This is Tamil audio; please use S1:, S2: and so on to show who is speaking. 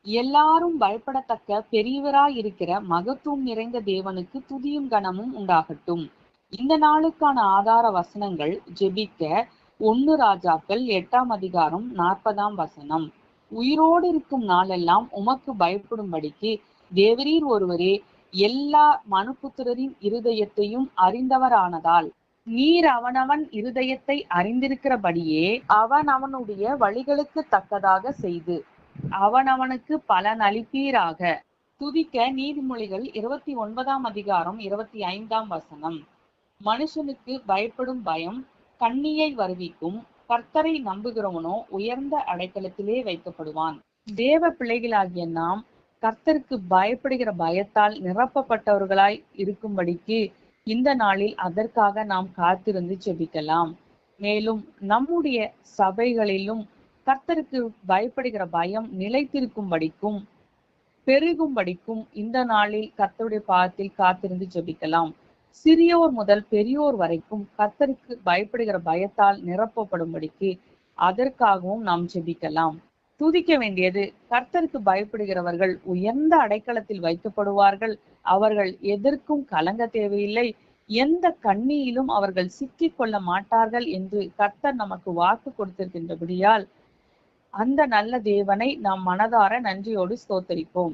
S1: எல்லாரும் பயப்படத்தக்க பெரியவராய் இருக்கிற மகத்துவம் நிறைந்த தேவனுக்கு துதியும் கனமும் உண்டாகட்டும். இந்த நாளுக்கான ஆதார வசனங்கள் ஜெபிக்க 1 ராஜாக்கள் 8ஆம் அதிகாரம் 40ஆம் வசனம். உயிரோடு இருக்கும் நாளெல்லாம் உமக்கு பயப்படும்படிக்கு தேவரீர் ஒருவரே எல்லா மனுபுத்திரரின் இருதயத்தையும் அறிந்தவரானதால் நீர் அவனவன் இருதயத்தை அறிந்திருக்கிறபடியே அவனவனுடைய வழிகளுக்கு தக்கதாக செய்து அவனவனுக்கு பலன் அளிப்பீராக. துதிக்க நீதிமொழிகள் 29ஆம் அதிகாரம் 25ஆம் வசனம். மனுஷனுக்கு பயப்படும் பயம் கண்ணியை வருவிக்கும், கர்த்தரை நம்புகிறவனோ உயர்ந்த அடைக்கலத்திலே வைக்கப்படுவான். தேவ பிள்ளைகளாகிய நாம் கர்த்தருக்கு பயப்படுகிற பயத்தால் நிரப்பப்பட்டவர்களாய் இருக்கும்படிக்கு இந்த நாளில் அதற்காக நாம் காத்திருந்து ஜெபிக்கலாம். மேலும் நம்முடைய சபைகளிலும் கர்த்தருக்கு பயப்படுகிற பயம் நிலைத்திருக்கும்படிக்கும் பெருகும்படிக்கும் இந்த நாளில் கர்த்தருடைய பாதத்தில் காத்திருந்து ஜெபிக்கலாம். சிறியோர் முதல் பெரியோர் வரைக்கும் கர்த்தருக்கு பயப்படுகிற பயத்தால் நிரப்பப்படும்படிக்கு அதற்காகவும் நாம் ஜெபிக்கலாம். துதிக்க வேண்டியது, கர்த்தருக்கு பயப்படுகிறவர்கள் உயர்ந்த அடைக்கலத்தில் வைக்கப்படுவார்கள். அவர்கள் எதற்கும் கலங்க தேவையில்லை, எந்த கண்ணியிலும் அவர்கள் சிக்கிக் கொள்ள மாட்டார்கள் என்று கர்த்தர் நமக்கு வாக்கு கொடுத்திருக்கின்றபடியால் அந்த நல்ல தேவனை நாம் மனதார நன்றியோடு ஸ்தோத்தரிப்போம்.